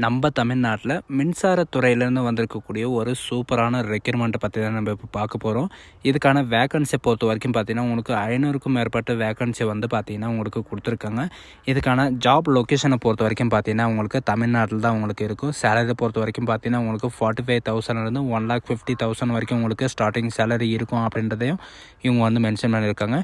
நம்ம தமிழ்நாட்டில் மின்சாரத்துறையிலேருந்து வந்திருக்கக்கூடிய ஒரு சூப்பரான ரெக்யூர்மெண்ட்டை பற்றி தான் நம்ம இப்போ பார்க்க போகிறோம். இதுக்கான வேக்கன்சி பொறுத்த வரைக்கும் பார்த்தீங்கன்னா உங்களுக்கு 500க்கும் மேற்பட்ட வேக்கன்சி வந்து பார்த்தீங்கன்னா உங்களுக்கு கொடுத்துருக்காங்க. இதுக்கான ஜாப் லொக்கேஷனை பொறுத்த வரைக்கும் பார்த்தீங்கன்னா உங்களுக்கு தமிழ்நாட்டில் தான் உங்களுக்கு இருக்கும். சேலரி பொறுத்த வரைக்கும் பார்த்தீங்கன்னா உங்களுக்கு 45,000லேருந்து 1,50,000 வரைக்கும் உங்களுக்கு ஸ்டார்டிங் சேலரி இருக்கும் அப்படின்றதையும் இவங்க வந்து மென்ஷன் பண்ணியிருக்காங்க.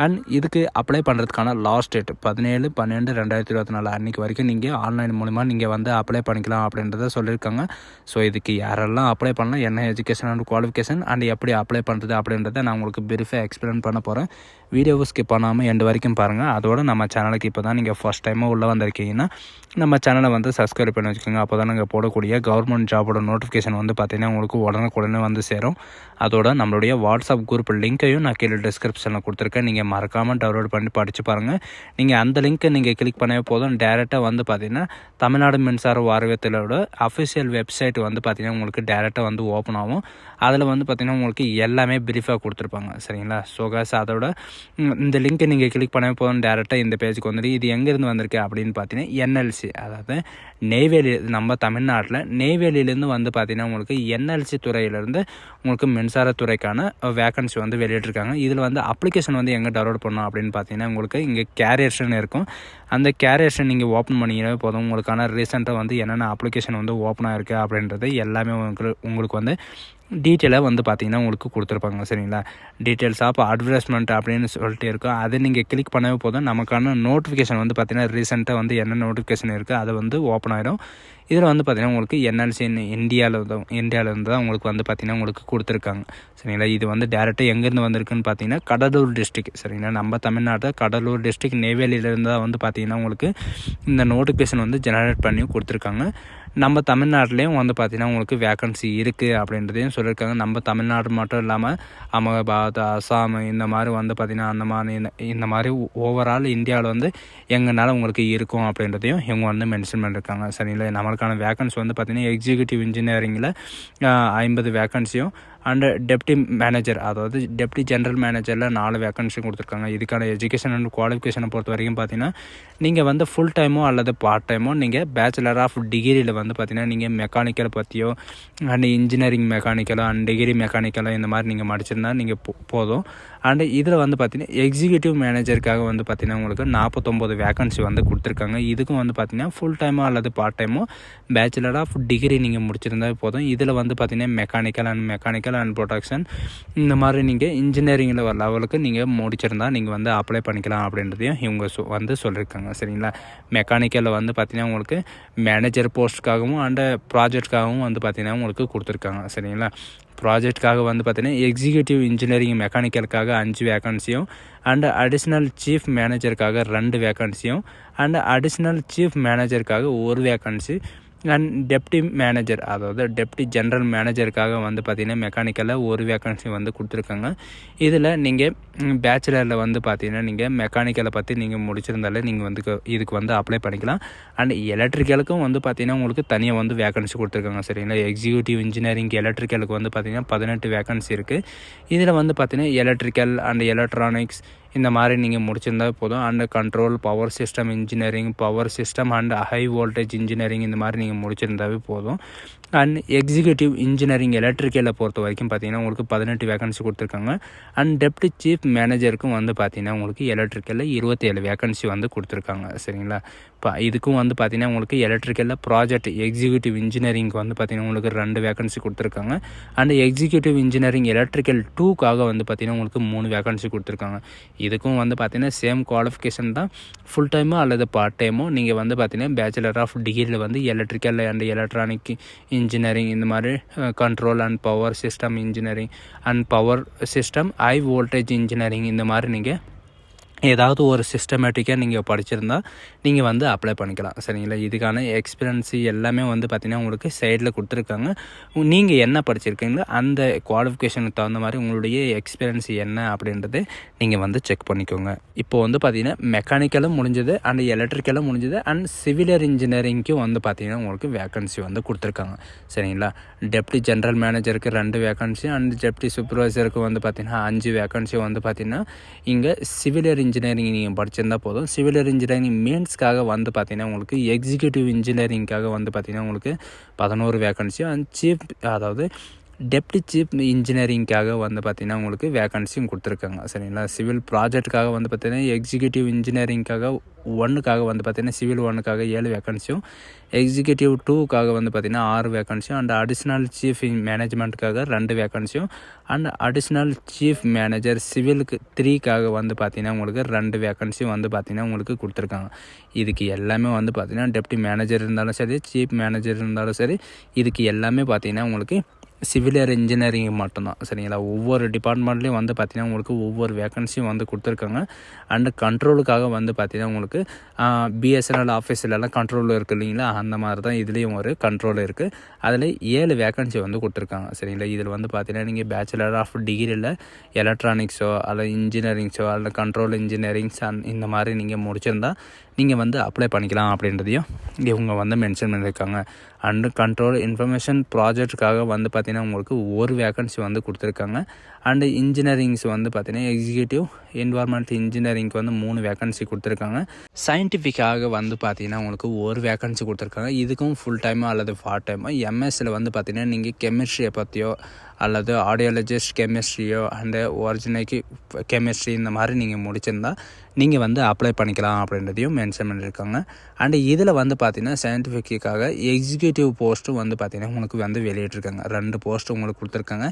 அண்ட் இதுக்கு அப்ளை பண்ணுறதுக்கான லாஸ்ட் டேட் 17/12/2024 அன்றைக்கி வரைக்கும் நீங்கள் ஆன்லைன் மூலிமா நீங்கள் வந்து அப்ளை பண்ணிக்கலாம் அப்படின்றத சொல்லியிருக்காங்க. ஸோ இதுக்கு யாரெல்லாம் அப்ளை பண்ணலாம், என்ன எஜுகேஷன் அண்ட் குவாலிஃபிகேஷன் அண்ட் எப்படி அப்ளை பண்ணுறது அப்படின்றத நான் உங்களுக்கு பிரீஃபாக எக்ஸ்பிளைன் பண்ண போகிறேன். வீடியோவை ஸ்கிப் பண்ணாமல் எண்டு வரைக்கும் பாருங்கள். அதோடு நம்ம சேனலுக்கு இப்போ தான் நீங்கள் ஃபஸ்ட் டைமாக உள்ளே வந்திருக்கீங்கன்னா நம்ம சேனலை வந்து சப்ஸ்கிரைப் பண்ணி வச்சுக்கோங்க. அப்போ தான் நாங்கள் போடக்கூடிய கவர்மெண்ட் ஜாபோட நோட்டிஃபிகேஷன் வந்து பார்த்திங்கன்னா உங்களுக்கு உடனுக்குடனே வந்து சேரும். அதோட நம்மளுடைய வாட்ஸ்அப் குரூப் லிங்க்கையும் நான் கீழே டிஸ்கிரிப்ஷனில் கொடுத்துருக்கேன். நீங்கள் மறக்காமல் டவுன்லோட் பண்ணி படித்து பாருங்கள். நீங்கள் அந்த லிங்க்கை நீங்கள் கிளிக் பண்ணவே போதும், டேரெக்டாக வந்து பார்த்திங்கன்னா தமிழ்நாடு மின்சார வாரியத்தோட அஃபிஷியல் வெப்சைட் வந்து பார்த்திங்கன்னா உங்களுக்கு டேரெக்டாக வந்து ஓப்பன் ஆகும். அதில் வந்து பார்த்திங்கன்னா உங்களுக்கு எல்லாமே பிரீஃபாக கொடுத்துருப்பாங்க. சரிங்களா? ஸோ காஸ் அதோட இந்த லிங்க்கை நீங்கள் கிளிக் பண்ணவே போதும், டேரெக்டாக இந்த பேஜுக்கு வந்துட்டு இது எங்கேருந்து வந்திருக்கு அப்படின்னு பார்த்தீங்கன்னா என்எல்சி, அதாவது நெய்வேலி, நம்ம தமிழ்நாட்டில் நெய்வேலியிலேருந்து வந்து பார்த்திங்கன்னா உங்களுக்கு என்எல்சி துறையிலேருந்து உங்களுக்கு மின்சாரத்துறைக்கான வேக்கன்சி வந்து வெளியிட்டிருக்காங்க. இதில் வந்து அப்ளிகேஷன் வந்து எங்கே டவுன்லோட் பண்ணணும் அப்படின்னு பார்த்தீங்கன்னா உங்களுக்கு இங்கே கேரியர்ஸ்ன்னு இருக்கும். அந்த கேரியர்ஸை நீங்கள் ஓப்பன் பண்ணிங்கனாவே போதும், உங்களுக்கான ரீசெண்டாக வந்து என்னென்ன அப்ளிகேஷன் வந்து ஓப்பன் ஆகிருக்கு அப்படின்றது எல்லாமே உங்களுக்கு வந்து டீட்டெயிலாக வந்து பார்த்திங்கன்னா உங்களுக்கு கொடுத்துருப்பாங்க. சரிங்களா? டீட்டெயில்ஸ் ஆஃப் அட்வர்டைஸ்மெண்ட் அப்படின்னு சொல்லிட்டு இருக்கும். அதை நீங்கள் கிளிக் பண்ணவே போதும், நமக்கான நோட்டிஃபிகேஷன் வந்து பார்த்திங்கன்னா ரீசெண்டாக வந்து என்ன நோட்டிஃபிகேஷன் இருக்குது அதை வந்து ஓப்பன் ஆகிடும். இதில் வந்து பார்த்திங்கன்னா உங்களுக்கு என்எல்சி இந்தியாவிலேருந்து தான் உங்களுக்கு வந்து பார்த்திங்கன்னா உங்களுக்கு கொடுத்துருக்காங்க. சரிங்களா? இது வந்து டேரெக்டாக எங்கேருந்து வந்திருக்குன்னு பார்த்தீங்கன்னா கடலூர் டிஸ்ட்ரிக்ட். சரிங்களா? நம்ம தமிழ்நாட்டில் கடலூர் டிஸ்ட்ரிக்ட் நெய்வேலியிலேருந்து தான் வந்து பார்த்திங்கன்னா உங்களுக்கு இந்த நோட்டிஃபிகேஷன் வந்து ஜெனரேட் பண்ணி கொடுத்துருக்காங்க. நம்ம தமிழ்நாட்டிலையும் வந்து பார்த்திங்கன்னா உங்களுக்கு வேக்கன்சி இருக்குது அப்படின்றதையும் சொல்லியிருக்காங்க. நம்ம தமிழ்நாடு மட்டும் இல்லாமல் அகமதாபாத், அசாம் இந்த மாதிரி வந்து பார்த்திங்கன்னா அந்தமான் இந்த மாதிரி ஓவரால் இந்தியாவில் வந்து எங்கனால உங்களுக்கு இருக்கும் அப்படின்றதையும் இவங்க வந்து மென்ஷன் பண்ணியிருக்காங்க. சரிங்களா? நம்மளுக்கான வேக்கன்சி வந்து பார்த்திங்கன்னா எக்ஸிக்யூட்டிவ் இன்ஜினியரிங்கில் 50 வேக்கன்சியும் அண்டு டெப்டி மேனேஜர், அதாவது டெப்டி ஜென்ரல் மேனேஜரில் 4 வேக்கன்சி கொடுத்துருக்காங்க. இதுக்கான எஜுகேஷன் அண்ட் குவாலிஃபிகேஷனை பொறுத்த வரைக்கும் பார்த்தீங்கன்னா நீங்கள் வந்து ஃபுல் டைமோ அல்லது பார்ட் டைமோ நீங்கள் பேச்சுலர் ஆஃப் டிகிரியில் வந்து பார்த்தீங்கன்னா நீங்கள் மெக்கானிக்கலை பற்றியோ அண்டு இன்ஜினியரிங் மெக்கானிக்கலோ அண்ட் டிகிரி மெக்கானிக்கலோ இந்த மாதிரி நீங்கள் படிச்சிருந்தா நீங்கள் போதும். அண்டு இதில் வந்து பார்த்திங்கன்னா எக்ஸிக்யூட்டிவ் மேனேஜருக்காக வந்து பார்த்திங்கன்னா உங்களுக்கு 49 வேக்கன்சி வந்து கொடுத்துருக்காங்க. இதுக்கும் வந்து பார்த்திங்கன்னா ஃபுல் டைமோ அல்லது பார்ட் டைமோ பேச்சுலர் ஆஃப் டிகிரி நீங்கள் முடிச்சிருந்தால் போதும். இதில் வந்து பார்த்திங்கன்னா மெக்கானிக்கல் அண்ட் ப்ரொடக்ஷன் இந்த மாதிரி நீங்கள் இன்ஜினியரிங்கில் லெவலுக்கு நீங்கள் முடிச்சிருந்தால் நீங்கள் வந்து அப்ளை பண்ணிக்கலாம் அப்படின்றதையும் இவங்க வந்து சொல்லியிருக்காங்க. சரிங்களா? மெக்கானிக்கலில் வந்து பார்த்திங்கன்னா உங்களுக்கு மேனேஜர் போஸ்ட்டுக்காகவும் அண்டு ப்ராஜெக்ட்காகவும் வந்து பார்த்திங்கன்னா உங்களுக்கு கொடுத்துருக்காங்க. சரிங்களா? ப்ராஜெக்டுக்காக வந்து பார்த்திங்கன்னா எக்ஸிக்யூட்டிவ் இன்ஜினியரிங் மெக்கானிக்கலுக்காக 5 வேக்கன்சியும் அண்டு அடிஷ்னல் சீஃப் மேனேஜருக்காக 2 வேக்கன்சியும் அண்டு அடிஷ்னல் சீஃப் மேனேஜருக்காக 1 வேக்கன்சி அண்ட் டெப்டி மேனேஜர், அதாவது டெப்டி ஜென்ரல் மேனேஜருக்காக வந்து பார்த்திங்கன்னா மெக்கானிக்கலில் 1 வேக்கன்சி வந்து கொடுத்துருக்காங்க. இதில் நீங்கள் பேச்சுலரில் வந்து பார்த்திங்கன்னா நீங்கள் மெக்கானிக்கலை பற்றி நீங்கள் முடிச்சிருந்தாலே நீங்கள் வந்து இதுக்கு வந்து அப்ளை பண்ணிக்கலாம். அண்ட் எலக்ட்ரிக்கலுக்கும் வந்து பார்த்திங்கன்னா உங்களுக்கு தனியாக வந்து வேக்கன்சி கொடுத்துருக்காங்க. சரிங்களா? எக்ஸிக்யூட்டிவ் இன்ஜினியரிங் எலக்ட்ரிக்கலுக்கு வந்து பார்த்திங்கன்னா 18 வேக்கன்சி இருக்குது. இதில் வந்து பார்த்திங்கன்னா எலக்ட்ரிக்கல் அண்ட் எலக்ட்ரானிக்ஸ் இந்த மாதிரி நீங்கள் முடிச்சிருந்தால் போதும். And control, power system engineering, power system and high voltage engineering இந்த மாதிரி நீங்கள் முடிச்சிருந்தாவே போதும். அண்ட் எக்ஸிக்யூட்டிவ் இன்ஜினியரிங் எலக்ட்ரிக்கலை பொறுத்த வரைக்கும் பார்த்திங்கன்னா உங்களுக்கு 18 வேக்கன்சி கொடுத்துருக்காங்க. அண்ட் டெப்டி சீஃப் மேனேஜருக்கும் வந்து பார்த்திங்கன்னா உங்களுக்கு எலக்ட்ரிக்கலில் 27 வேக்கன்சி வந்து கொடுத்துருக்காங்க. சரிங்களா? இப்போ இதுக்கும் வந்து பார்த்திங்கன்னா உங்களுக்கு எலக்ட்ரிக்கலில் ப்ராஜெக்ட் எக்ஸிக்யூட்டிவ் இன்ஜினியரிங்க்கு வந்து பார்த்திங்கன்னா உங்களுக்கு 2 வேக்கன்சி கொடுத்துருக்காங்க. அண்ட் எக்ஸிக்யூட்டிவ் இன்ஜினியரிங் எலக்ட்ரிக்கல் 2க்காக வந்து பார்த்திங்கன்னா உங்களுக்கு 3 வேக்கன்சி கொடுத்துருக்காங்க. இதுக்கும் வந்து பார்த்திங்கன்னா சேம் குவாலிஃபிகேஷன் தான். ஃபுல் டைமோ அல்லது பார்ட் டைமோ நீங்கள் வந்து பார்த்திங்கன்னா பேச்சுலர் ஆஃப் டிகிரியில் வந்து எலக்ட்ரிக்கல் அண்ட் எலக்ட்ரானிக் இன்ஜினியரிங் இந்த மாதிரி control and power system engineering and power system high voltage engineering இந்த மாதிரி நீங்கள் ஏதாவது ஒரு சிஸ்டமேட்டிக்காக நீங்கள் படிச்சிருந்தால் நீங்கள் வந்து அப்ளை பண்ணிக்கலாம். சரிங்களா? இதுக்கான எக்ஸ்பீரியன்ஸு எல்லாமே வந்து பார்த்திங்கன்னா உங்களுக்கு சைடில் கொடுத்துருக்காங்க. நீங்கள் என்ன படிச்சிருக்கீங்களோ அந்த குவாலிஃபிகேஷனுக்கு தகுந்த மாதிரி உங்களுடைய எக்ஸ்பீரியன்ஸ் என்ன அப்படின்றது நீங்கள் வந்து செக் பண்ணிக்கோங்க. இப்போ வந்து பார்த்திங்கன்னா மெக்கானிக்கலும் முடிஞ்சது அண்ட் எலக்ட்ரிக்கலும் முடிஞ்சது அண்ட் சிவிலியர் இன்ஜினியரிங்க்கும் வந்து பார்த்திங்கன்னா உங்களுக்கு வேக்கன்சி வந்து கொடுத்துருக்காங்க. சரிங்களா? டெப்டி ஜென்ரல் மேனேஜருக்கு 2 வேக்கன்சி அண்ட் டெப்டி சூப்பர்வைசருக்கு வந்து பார்த்திங்கன்னா 5 வேக்கன்சி வந்து பார்த்திங்கன்னா இங்கே சிவிலியர் இன்ஜினியரிங் நீங்கள் படிச்சிருந்தால் போதும். சிவில் இன்ஜினியரிங் மெயின்ஸ்க்காக வந்து பார்த்திங்கன்னா உங்களுக்கு எக்ஸிக்யூட்டிவ் இன்ஜினியரிங்காக வந்து பார்த்திங்கன்னா உங்களுக்கு 11 வேக்கன்சியும் அதாவது டெப்டி சீஃப் இன்ஜினியரிங்காக வந்து பார்த்திங்கன்னா உங்களுக்கு வேக்கன்சியும் கொடுத்துருக்காங்க. சரிங்களா. சிவில் ப்ராஜெக்ட்டுக்காக வந்து பார்த்திங்கன்னா எக்ஸிக்யூட்டிவ் இன்ஜினியரிங்காக 1க்காக வந்து பார்த்திங்கன்னா சிவில் 1க்காக 7 வேக்கன்சியும், எக்ஸிக்யூட்டிவ் 2க்காக வந்து பார்த்திங்கன்னா 6 வேக்கன்சியும், அண்ட் அடிஷ்னல் சீஃப் மேனேஜ்மெண்ட்டுக்காக 2 வேக்கன்சியும், அண்ட் அடிஷ்னல் சீஃப் மேனேஜர் சிவிலுக்கு 3க்காக வந்து பார்த்திங்கன்னா உங்களுக்கு 2 வேக்கன்சியும் வந்து பார்த்திங்கன்னா உங்களுக்கு கொடுத்துருக்காங்க. இதுக்கு எல்லாமே வந்து பார்த்திங்கன்னா டெப்டி மேனேஜர் இருந்தாலும் சரி, சீஃப் மேனேஜர் இருந்தாலும் சரி, இதுக்கு எல்லாமே பார்த்திங்கன்னா உங்களுக்கு சிவில் இன்ஜினியரிங் மட்டும்தான். சரிங்களா. ஒவ்வொரு டிபார்ட்மெண்ட்லேயும் வந்து பார்த்திங்கன்னா உங்களுக்கு ஒவ்வொரு வேக்கன்சியும் வந்து கொடுத்துருக்காங்க. அண்டு கண்ட்ரோலுக்காக வந்து பார்த்திங்கன்னா உங்களுக்கு பிஎஸ்என்எல் ஆஃபீஸ்லலாம் கண்ட்ரோல் இருக்குது இல்லைங்களா, அந்த மாதிரி தான் இதுலேயும் ஒரு கண்ட்ரோல் இருக்குது. அதில் 7 வேக்கன்சி வந்து கொடுத்துருக்காங்க. சரிங்களா. இதில் வந்து பார்த்திங்கன்னா நீங்கள் பேச்சுலர் ஆஃப் டிகிரியில் எலக்ட்ரானிக்ஸோ அல்லது இன்ஜினியரிங்ஸோ அல்லது கண்ட்ரோல் இன்ஜினியரிங்ஸ் இந்த மாதிரி நீங்கள் முடிச்சிருந்தா நீங்கள் வந்து அப்ளை பண்ணிக்கலாம் அப்படின்றதையும் இவங்க வந்து மென்ஷன் பண்ணியிருக்காங்க. அண்டு கண்ட்ரோல் இன்ஃபர்மேஷன் ப்ராஜெக்ட்டுக்காக வந்து பார்த்திங்கன்னா உங்களுக்கு ஒரு வேக்கன்சி வந்து கொடுத்துருக்காங்க. அண்டு இன்ஜினியரிங்ஸ் வந்து பார்த்திங்கன்னா எக்ஸிக்யூட்டிவ் என்வாயர்மெண்ட் இன்ஜினியரிங்க்கு வந்து 3 வேக்கன்சி கொடுத்துருக்காங்க. சயின்டிஃபிக்காக வந்து பார்த்திங்கன்னா உங்களுக்கு ஒரு வேக்கன்சி கொடுத்துருக்காங்க. இதுக்கும் ஃபுல் டைமோ அல்லது பார்ட் டைமோ. எம்எஸ்சில் வந்து பார்த்திங்கன்னா நீங்கள் கெமிஸ்ட்ரியை பற்றியோ அல்லது ஆடியாலஜிஸ்ட் கெமிஸ்ட்ரியோ அண்டு ஒரிஜினேக்கு கெமிஸ்ட்ரி இந்த மாதிரி நீங்கள் முடிச்சிருந்தா நீங்கள் வந்து அப்ளை பண்ணிக்கலாம் அப்படின்றதையும் மென்ஷன் பண்ணியிருக்காங்க. அண்டு இதில் வந்து பார்த்திங்கன்னா சயின்டிஃபிக்காக எக்ஸிக்யூட்டிவ் போஸ்ட்டும் வந்து பார்த்திங்கன்னா உங்களுக்கு வந்து வெளியிட்டிருக்காங்க. 2 போஸ்ட்டு உங்களுக்கு கொடுத்துருக்காங்க.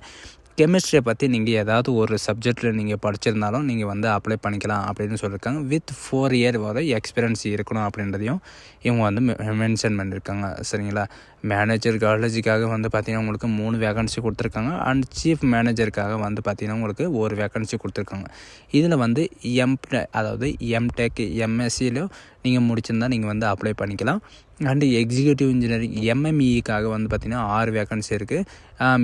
கெமிஸ்ட்ரியை பற்றி நீங்கள் ஏதாவது ஒரு சப்ஜெக்டில் நீங்கள் படிச்சிருந்தாலும் நீங்கள் வந்து அப்ளை பண்ணிக்கலாம் அப்படின்னு சொல்லியிருக்காங்க. வித் 4 இயர் வரை எக்ஸ்பீரியன்ஸ் இருக்கணும் அப்படின்றதையும் இவங்க வந்து மென்ஷன் பண்ணியிருக்காங்க. சரிங்களா. மேனேஜர் காலேஜுக்காக வந்து பார்த்திங்கன்னா உங்களுக்கு 3 வேக்கன்சி கொடுத்துருக்காங்க. அண்ட் சீஃப் மேனேஜருக்காக வந்து பார்த்திங்கன்னா உங்களுக்கு ஒரு வேக்கன்சி கொடுத்துருக்காங்க. இதில் வந்து அதாவது எம்டெக் எம்எஸ்சியிலோ நீங்கள் முடிச்சிருந்தால் நீங்கள் வந்து அப்ளை பண்ணிக்கலாம். அண்டு எக்ஸிக்யூட்டிவ் இன்ஜினியரிங் எம்எம்இக்காக வந்து பார்த்திங்கன்னா 6 வேக்கன்சி இருக்குது.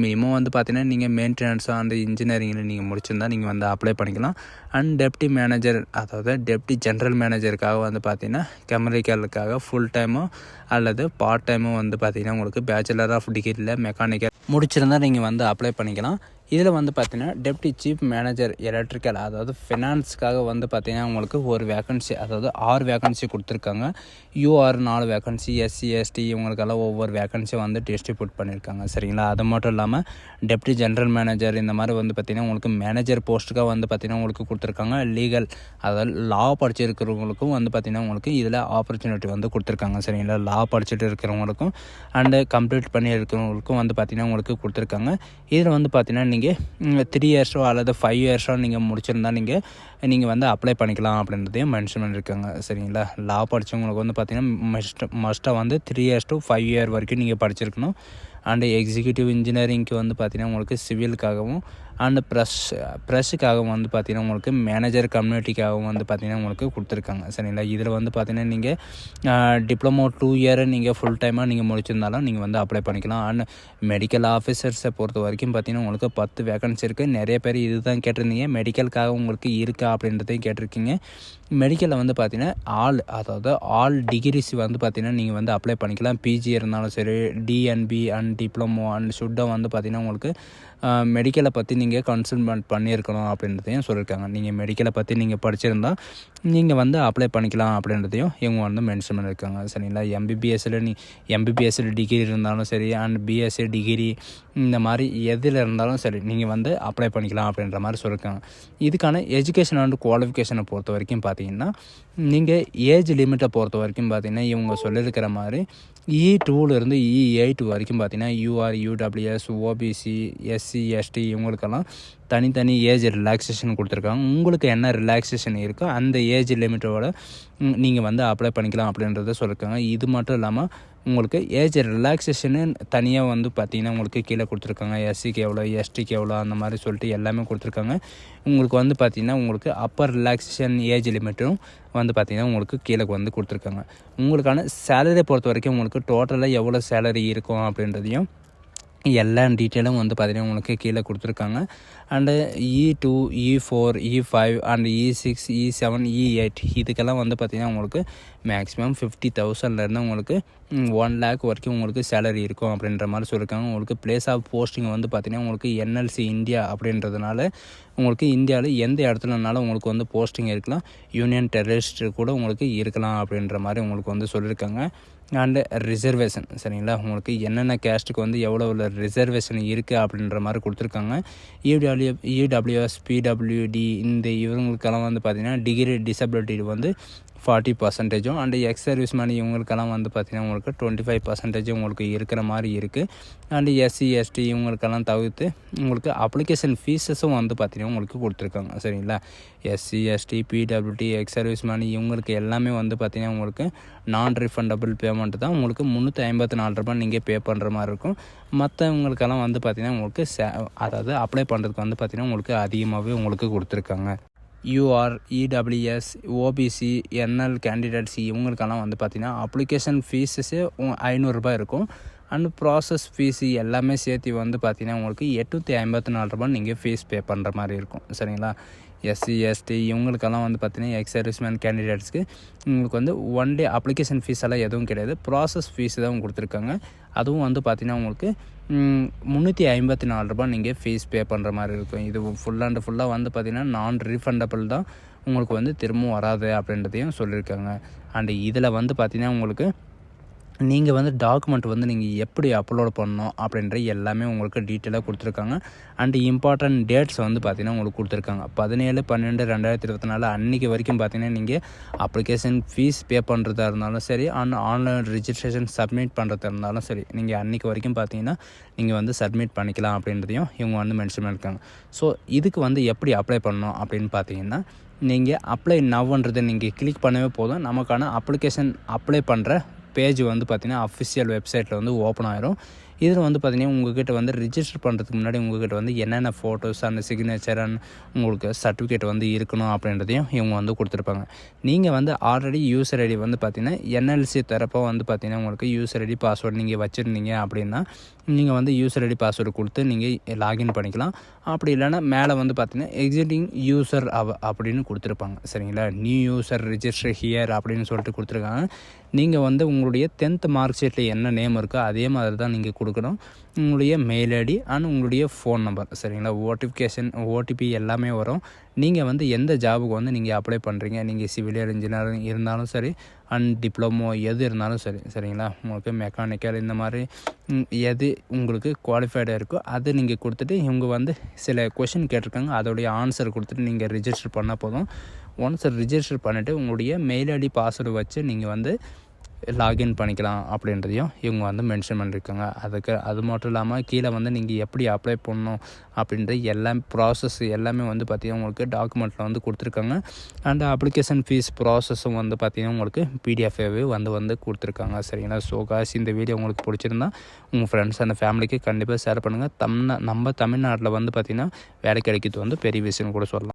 மினிமம் வந்து பார்த்திங்கன்னா நீங்கள் மெயின்டெனன்ஸோ அந்த இன்ஜினியரிங்கில் நீங்கள் முடிச்சிருந்தால் நீங்கள் வந்து அப்ளை பண்ணிக்கலாம். அண்ட் டெப்டி மேனேஜர் அதாவது டெப்டி ஜென்ரல் மேனேஜருக்காக வந்து பார்த்திங்கன்னா கெமிக்கலுக்காக ஃபுல் டைமோ அல்லது பார்ட் டைமோ வந்து பார்த்திங்கன்னா உங்களுக்கு பேச்சுலர் ஆஃப் டிகிரியில் மெக்கானிக்கல் முடிச்சிருந்தால் நீங்கள் வந்து அப்ளை பண்ணிக்கலாம். இதில் வந்து பார்த்திங்கன்னா டெப்டி சீஃப் மேனேஜர் எலக்ட்ரிக்கல் அதாவது ஃபினான்ஸுக்காக வந்து பார்த்திங்கன்னா உங்களுக்கு ஒரு வேக்கன்சி அதாவது 6 வேக்கன்சி கொடுத்துருக்காங்க. யூஆர் 4 வேக்கன்சி, எஸ்சி எஸ்டி இவங்களுக்கெல்லாம் ஒவ்வொரு வேக்கன்சி வந்து டிஸ்ட்ரிபியூட் பண்ணியிருக்காங்க. சரிங்களா. அது மட்டும் இல்லாமல் டெப்டி ஜென்ரல் மேனேஜர் இந்த மாதிரி வந்து பார்த்திங்கன்னா உங்களுக்கு மேனேஜர் போஸ்ட்டுக்காக வந்து பார்த்திங்கன்னா உங்களுக்கு கொடுத்துருக்காங்க. லீகல் அதாவது லா படிச்சிருக்கிறவங்களுக்கும் வந்து பார்த்திங்கன்னா உங்களுக்கு இதில் ஆப்பர்ச்சுனிட்டி வந்து கொடுத்துருக்காங்க. சரிங்களா. லா படிச்சுட்டு இருக்கிறவங்களுக்கும் அண்டு கம்ப்ளீட் பண்ணி இருக்கிறவங்களுக்கும் வந்து பார்த்திங்கன்னா உங்களுக்கு கொடுத்துருக்காங்க. இதில் வந்து பார்த்திங்கன்னா நீங்கள் 3 இயர்ஸோ அல்லது 5 இயர்ஸோ நீங்கள் முடிச்சிருந்தால் நீங்கள் வந்து அப்ளை பண்ணிக்கலாம் அப்படின்றதையும் மென்ஷன் பண்ணியிருக்காங்க. சரிங்களா. லா படித்தவங்களுக்கு வந்து பார்த்திங்கன்னா மஸ்ட்டாக வந்து 3 இயர்ஸ் to 5 இயர் வரைக்கும் நீங்கள் படிச்சிருக்கணும். அண்டு எக்ஸிக்யூட்டிவ் இன்ஜினியரிங்க்கு வந்து பார்த்திங்கன்னா உங்களுக்கு சிவிலுக்காகவும் அண்டு ப்ரெஸ்ஸுக்காகவும் வந்து பார்த்திங்கன்னா உங்களுக்கு மேனேஜர் கம்யூனிட்டிக்காகவும் வந்து பார்த்திங்கன்னா உங்களுக்கு கொடுத்துருக்காங்க. சரிங்களா. இதில் வந்து பார்த்திங்கன்னா நீங்கள் டிப்ளமோ 2 இயரை நீங்கள் ஃபுல் டைமாக நீங்கள் முடிச்சிருந்தாலும் நீங்கள் வந்து அப்ளை பண்ணிக்கலாம். அண்ட் மெடிக்கல் ஆஃபீஸர்ஸை பொறுத்த வரைக்கும் பார்த்திங்கன்னா உங்களுக்கு 10 வேக்கன்சி இருக்குது. நிறைய பேர் இது தான் கேட்டிருந்தீங்க, மெடிக்கலுக்காக உங்களுக்கு இருக்கா அப்படின்றதையும் கேட்டிருக்கீங்க. மெடிக்கலில் வந்து பார்த்திங்கன்னா ஆல் டிகிரிஸ் வந்து பார்த்திங்கன்னா நீங்கள் வந்து அப்ளை பண்ணிக்கலாம். பிஜி இருந்தாலும் சரி, டிஎன்பி அண்ட் டிப்ளமோ அண்ட் சுட்டை வந்து பார்த்திங்கன்னா உங்களுக்கு மெடிக்கலை பற்றி நீங்கள் கன்சல்ட் பண்ணியிருக்கணும் அப்படின்றதையும் சொல்லியிருக்காங்க. நீங்கள் மெடிக்கலை பற்றி நீங்கள் படிச்சிருந்தால் நீங்கள் வந்து அப்ளை பண்ணிக்கலாம் அப்படின்றதையும் இவங்க வந்து மென்ஷன் பண்ணியிருக்காங்க. சரிங்களா. எம்பிபிஎஸ்சில் டிகிரி இருந்தாலும் சரி அண்ட் பிஎஸ்சி டிகிரி இந்த மாதிரி எதில் இருந்தாலும் சரி நீங்கள் வந்து அப்ளை பண்ணிக்கலாம் அப்படின்ற மாதிரி சொல்லியிருக்காங்க. இதுக்கான எஜுகேஷன் அண்ட் குவாலிஃபிகேஷனை பொறுத்த வரைக்கும் பார்த்திங்கன்னா நீங்கள் ஏஜ் லிமிட்டை பொறுத்த வரைக்கும் பார்த்திங்கன்னா இவங்க சொல்லியிருக்கிற மாதிரி E2லேருந்து E8 வரைக்கும் பார்த்திங்கன்னா யூஆர், யூடபிள்யூஎஸ், ஓபிசி, எஸ்சி, எஸ்டி இவங்களுக்கெல்லாம் தனித்தனி ஏஜ் ரிலாக்ஸேஷன் கொடுத்துருக்காங்க. உங்களுக்கு என்ன ரிலாக்ஸேஷன் இருக்கோ அந்த ஏஜ் லிமிட்டோட நீங்கள் வந்து அப்ளை பண்ணிக்கலாம் அப்படின்றத சொல்லியிருக்காங்க. இது மட்டும் இல்லாமல் உங்களுக்கு ஏஜ் ரிலாக்ஸேஷனு தனியாக வந்து பார்த்திங்கன்னா உங்களுக்கு கீழே கொடுத்துருக்காங்க. எஸ்சிக்கு எவ்வளோ, எஸ்டிக்கு எவ்வளோ அந்த மாதிரி சொல்லிட்டு எல்லாமே கொடுத்துருக்காங்க. உங்களுக்கு வந்து பார்த்திங்கன்னா உங்களுக்கு அப்பர் ரிலாக்ஸேஷன் ஏஜ் லிமிட்டும் வந்து பார்த்திங்கன்னா உங்களுக்கு கீழே வந்து கொடுத்துருக்காங்க. உங்களுக்கான சேலரியை பொறுத்த வரைக்கும் உங்களுக்கு டோட்டலாக எவ்வளோ சேலரி இருக்கும் அப்படின்றதையும் எல்லா டீட்டெயிலும் வந்து பார்த்திங்கன்னா உங்களுக்கு கீழே கொடுத்துருக்காங்க. And E2, E4, E5 and E6, E7, E8 இதுக்கெல்லாம் வந்து பார்த்திங்கன்னா உங்களுக்கு மேக்ஸிமம் 50,000லேருந்து உங்களுக்கு 1 lakh வரைக்கும் உங்களுக்கு சேலரி இருக்கும் அப்படின்ற மாதிரி சொல்லியிருக்காங்க. உங்களுக்கு பிளேஸ் ஆஃப் போஸ்டிங் வந்து பார்த்திங்கன்னா உங்களுக்கு NLC இந்தியா அப்படின்றதுனால உங்களுக்கு இந்தியாவில் எந்த இடத்துலனாலும் உங்களுக்கு வந்து போஸ்டிங் இருக்கலாம், யூனியன் டெரரிஸ்ட் கூட உங்களுக்கு இருக்கலாம் அப்படின்ற மாதிரி உங்களுக்கு வந்து சொல்லியிருக்காங்க. அண்டு ரிசர்வேஷன் சரிங்களா, உங்களுக்கு என்னென்ன கேஸ்ட்டுக்கு வந்து எவ்வளோ ரிசர்வேஷன் இருக்குது அப்படின்ற மாதிரி கொடுத்துருக்காங்க. இடபிள்யூஎஸ், பிடபிள்யூடி இந்த இவங்களுக்கெல்லாம் வந்து பார்த்திங்கன்னா டிகிரி டிசபிலிட்டி வந்து 40% அண்டு எக்ஸ் சர்வீஸ் மணி இவங்களுக்கெல்லாம் வந்து பார்த்திங்கன்னா உங்களுக்கு 25% உங்களுக்கு இருக்கிற மாதிரி இருக்குது. அண்டு SC, ST இவங்களுக்கெல்லாம் தவிர்த்து உங்களுக்கு அப்ளிகேஷன் ஃபீஸஸும் வந்து பார்த்திங்கன்னா உங்களுக்கு கொடுத்துருக்காங்க சரிங்களா. SC, ST, PWD, ex service men இவங்களுக்கு எல்லாமே வந்து பார்த்திங்கன்னா உங்களுக்கு நான் ரீஃபண்டபிள் பேமெண்ட் தான். உங்களுக்கு 354 ரூபாய் நீங்கள் பே பண்ணுற மாதிரி இருக்கும். மற்றவங்களுக்கெல்லாம் வந்து பார்த்திங்கன்னா உங்களுக்கு அதாவது அப்ளை பண்ணுறதுக்கு வந்து பார்த்திங்கன்னா உங்களுக்கு அதிகமாகவே உங்களுக்கு கொடுத்துருக்காங்க. UR, EWS, OBC, NL candidates இவங்களுக்கெல்லாம் வந்து பார்த்திங்கன்னா அப்ளிகேஷன் ஃபீஸஸே 500 ரூபாய் இருக்கும். அண்ட் ப்ராசஸ் ஃபீஸு எல்லாமே சேர்த்து வந்து பார்த்திங்கன்னா உங்களுக்கு 854 ரூபாய் நீங்கள் ஃபீஸ் பே பண்ணுற மாதிரி இருக்கும் சரிங்களா. SC, ST இவங்களுக்கெல்லாம் வந்து பார்த்திங்கன்னா எக்ஸ் சர்வீஸ்மேன் கேண்டிடேட்ஸ்க்கு உங்களுக்கு வந்து 1 day அப்ளிகேஷன் ஃபீஸ் எல்லாம் எதுவும் கிடையாது, ப்ராசஸ் ஃபீஸ் தான் கொடுத்துருக்காங்க. அதுவும் வந்து பார்த்திங்கன்னா உங்களுக்கு 354 ரூபாய் நீங்கள் ஃபீஸ் பே பண்ணுற மாதிரி இருக்கும். இது ஃபுல்லாக வந்து பார்த்திங்கன்னா நான் ரீஃபண்டபிள் தான், உங்களுக்கு வந்து திரும்பவும் வராது அப்படின்றதையும் சொல்லியிருக்காங்க. அண்டு இதில் வந்து பார்த்திங்கன்னா உங்களுக்கு நீங்கள் வந்து டாக்குமெண்ட் வந்து நீங்கள் எப்படி அப்லோட் பண்ணணும் அப்படின்ற எல்லாமே உங்களுக்கு டீட்டெயிலாக கொடுத்துருக்காங்க. அண்டு இம்பார்ட்டன்ட் டேட்ஸ் வந்து பார்த்திங்கன்னா உங்களுக்கு கொடுத்துருக்காங்க. 17/12/2024 அன்றைக்கி வரைக்கும் பார்த்திங்கன்னா நீங்கள் அப்ளிகேஷன் ஃபீஸ் பே பண்ணுறதா இருந்தாலும் சரி, ஆன்லைன் ரிஜிஸ்ட்ரேஷன் சப்மிட் பண்ணுறதா இருந்தாலும் சரி, நீங்கள் அன்றைக்கி வரைக்கும் பார்த்திங்கன்னா நீங்கள் வந்து சப்மிட் பண்ணிக்கலாம் அப்படின்றதையும் இவங்க வந்து மென்ஷன் பண்ணியிருக்காங்க. ஸோ இதுக்கு வந்து எப்படி அப்ளை பண்ணணும் அப்படின்னு பார்த்தீங்கன்னா, நீங்கள் அப்ளை நவ்ன்றதை நீங்கள் கிளிக் பண்ணவே போதும், நமக்கான அப்ளிகேஷன் அப்ளை பண்ணுற பேஜ் வந்து பார்த்திங்கன்னா அஃபிஷியல் வெப்சைட்டில் வந்து ஓப்பன் ஆயிரும். இதில் வந்து பார்த்திங்கன்னா உங்கள்கிட்ட வந்து ரிஜிஸ்டர் பண்ணுறதுக்கு முன்னாடி உங்கள்கிட்ட வந்து என்னென்ன ஃபோட்டோஸ் அண்ட் சிக்னேச்சர் அண்ட் உங்களுக்கு சர்டிஃபிகேட் வந்து இருக்கணும் அப்படின்றதையும் இவங்க வந்து கொடுத்துருப்பாங்க. நீங்கள் வந்து ஆல்ரெடி யூசர் ஐடி வந்து பார்த்திங்கன்னா NLC தரப்போ வந்து பார்த்திங்கன்னா உங்களுக்கு யூசர் ஐடி பாஸ்வேர்டு நீங்கள் வச்சுருந்தீங்க அப்படின்னா நீங்கள் வந்து யூசர் ஐடி பாஸ்வேர்டு கொடுத்து நீங்கள் லாகின் பண்ணிக்கலாம். அப்படி இல்லைன்னா மேலே வந்து பார்த்திங்கன்னா எக்ஸிட்டிங் யூசர் அப்படின்னு கொடுத்துருப்பாங்க சரிங்களா. நியூ யூசர் ரிஜிஸ்டர் ஹியர் அப்படின்னு சொல்லிட்டு கொடுத்துருக்காங்க. நீங்கள் வந்து உங்களுடைய 10th மார்க் ஷீட்டில் என்ன நேம் இருக்கோ அதே மாதிரி தான் நீங்கள் கொடுக்கணும். உங்களுடைய மெயில் ஐடி அண்ட் உங்களுடைய ஃபோன் நம்பர் சரிங்களா. OTP எல்லாமே வரும். நீங்கள் வந்து எந்த ஜாபுக்கு வந்து நீங்கள் அப்ளை பண்ணுறீங்க, நீங்கள் சிவிலியர் இன்ஜினியரிங் இருந்தாலும் சரி, அண்ட் டிப்ளமோ எது இருந்தாலும் சரி சரிங்களா. உங்களுக்கு மெக்கானிக்கல் இந்த மாதிரி எது உங்களுக்கு குவாலிஃபைடாக இருக்கோ அதை நீங்கள் கொடுத்துட்டு இவங்க வந்து சில கொஷின் கேட்டிருக்காங்க, அதோடைய ஆன்சர் கொடுத்துட்டு நீங்கள் ரிஜிஸ்டர் பண்ணால் போதும். ஒன்ஸ் ரிஜிஸ்டர் பண்ணிவிட்டு உங்களுடைய மெயில் ஐடி பாஸ்வேர்டு வச்சு நீங்கள் வந்து லாகின் பண்ணிக்கலாம் அப்படின்றதையும் இவங்க வந்து மென்ஷன் பண்ணியிருக்காங்க. அது மட்டும் இல்லாமல் கீழே வந்து நீங்கள் எப்படி அப்ளை பண்ணணும் அப்படின்ற ப்ராசஸ் எல்லாமே வந்து பார்த்திங்கன்னா உங்களுக்கு டாக்குமெண்ட்டில் வந்து கொடுத்துருக்காங்க. அண்ட் அப்ளிகேஷன் ஃபீஸ் ப்ராசஸும் வந்து பார்த்திங்கன்னா உங்களுக்கு PDF-ஆகவே வந்து கொடுத்துருக்காங்க சரிங்களா. ஸோ காசு இந்த வீடியோ உங்களுக்கு பிடிச்சிருந்தா உங்கள் ஃப்ரெண்ட்ஸ் அண்ட் ஃபேமிலிக்கு கண்டிப்பாக ஷேர் பண்ணுங்கள். நம்ம தமிழ்நாட்டில் வந்து பார்த்திங்கன்னா வேலை கிடைக்கிறது வந்து பெரிய விஷயம் கூட சொல்லலாம்.